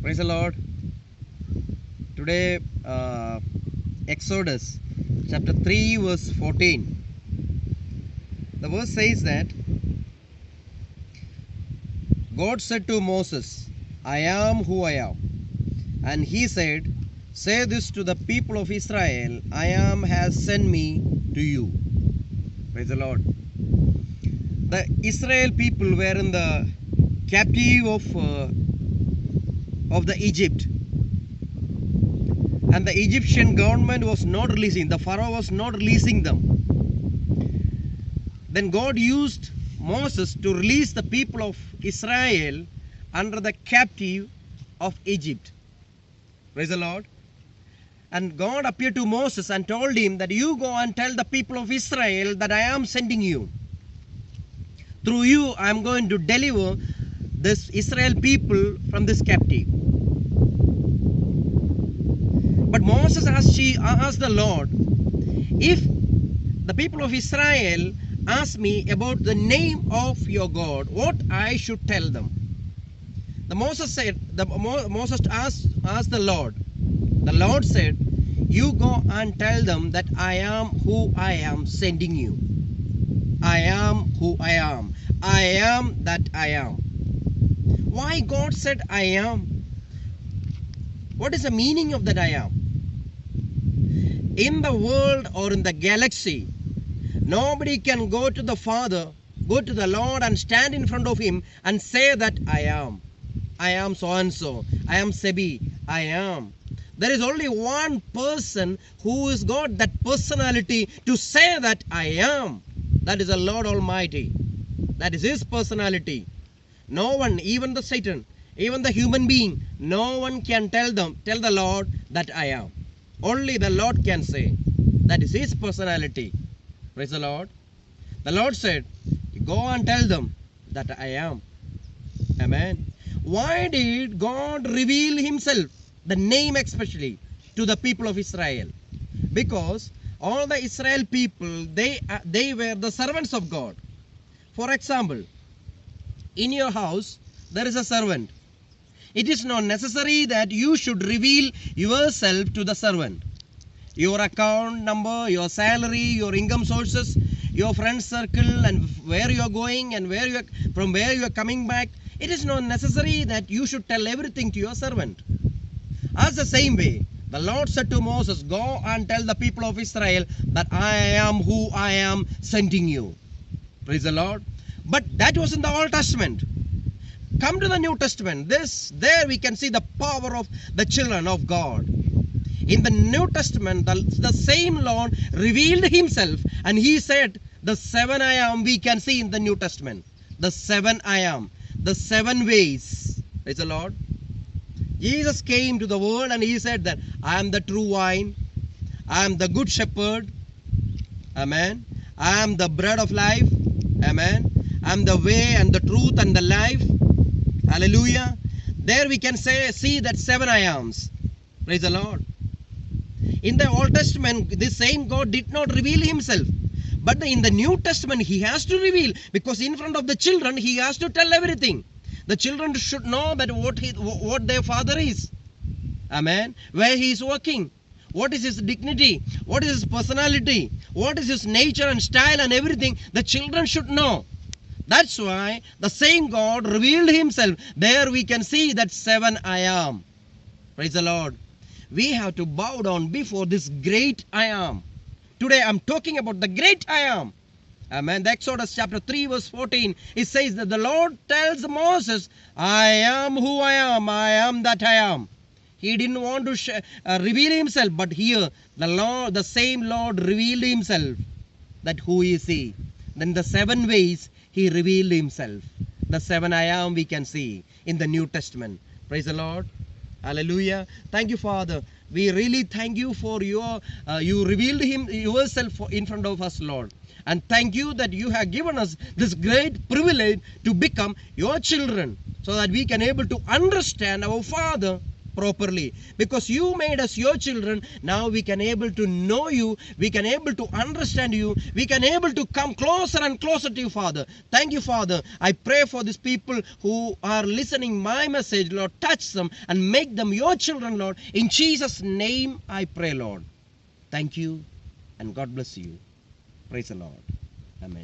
Praise the Lord. Today, Exodus chapter 3, verse 14. The verse says that God said to Moses, I am who I am. And he said, say this to the people of Israel, I am has sent me to you. Praise the Lord. The Israel people were in the captive of the Egypt. And the Egyptian government was not releasing, the Pharaoh was not releasing them. Then God used Moses to release the people of Israel under the captive of Egypt. Praise the Lord. And God appeared to Moses and told him that you go and tell the people of Israel that I am sending you. Through you I am going to deliver this Israel people from this captive. But Moses asked the Lord, if the people of Israel ask me about the name of your God, what I should tell them? Moses asked the Lord. The Lord said, you go and tell them that I am who I am sending you. I am who I am. I am that I am. Why God said I am? What is the meaning of that I am? In the world or in the galaxy, nobody can go to the Father, go to the Lord and stand in front of Him and say that I am. I am so and so. I am Sebi. I am. There is only one person who has got that personality to say that I am. That is the Lord Almighty. That is His personality. No one, even the Satan, even the human being, no one can tell the Lord that I am. Only the Lord can say. That is His personality. Praise the Lord. The Lord said, go and tell them that I am. Amen. Why did God reveal Himself, the name especially, to the people of Israel? Because all the Israel people, they were the servants of God. For example, in your house, there is a servant. It is not necessary that you should reveal yourself to the servant. Your account number, your salary, your income sources, your friend circle, and where you are going and from where you are coming back. It is not necessary that you should tell everything to your servant. As the same way, the Lord said to Moses, go and tell the people of Israel that I am who I am sending you. Praise the Lord. But that was in the Old Testament. Come to the New Testament. There we can see the power of the children of God. In the New Testament, the same Lord revealed Himself, and He said, the 7 I am we can see in the New Testament. The 7 I am. The 7 ways. Praise the Lord. Jesus came to the world and He said that I am the true vine. I am the good shepherd. Amen. I am the bread of life. Amen. I am the way and the truth and the life. Hallelujah. There we can see that 7 I ams. Praise the Lord. In the Old Testament, this same God did not reveal Himself. But in the New Testament, He has to reveal, because in front of the children, He has to tell everything. The children should know that what their father is. Amen. Where he is working. What is his dignity? What is his personality? What is his nature and style and everything? The children should know. That's why the same God revealed Himself. There we can see that 7 I am. Praise the Lord. We have to bow down before this great I am. Today I'm talking about the great I am. Amen. The Exodus chapter 3 verse 14, it says that the Lord tells Moses, I am who I am that I am. He didn't want to reveal Himself, but here the same Lord revealed Himself, that who is He. Then the 7 ways He revealed Himself. The 7 I am we can see in the New Testament. Praise the Lord. Hallelujah. Thank you, Father. We really thank you for you revealed yourself in front of us, Lord. And thank you that you have given us this great privilege to become your children, so that we can able to understand our Father properly. Because you made us your children, now we can able to know you, we can able to understand you, we can able to come closer and closer to you, Father. Thank you, Father. I pray for these people who are listening my message, Lord. Touch them and make them your children, Lord. In Jesus' name I pray, Lord. Thank you and God bless you. Praise the Lord. Amen.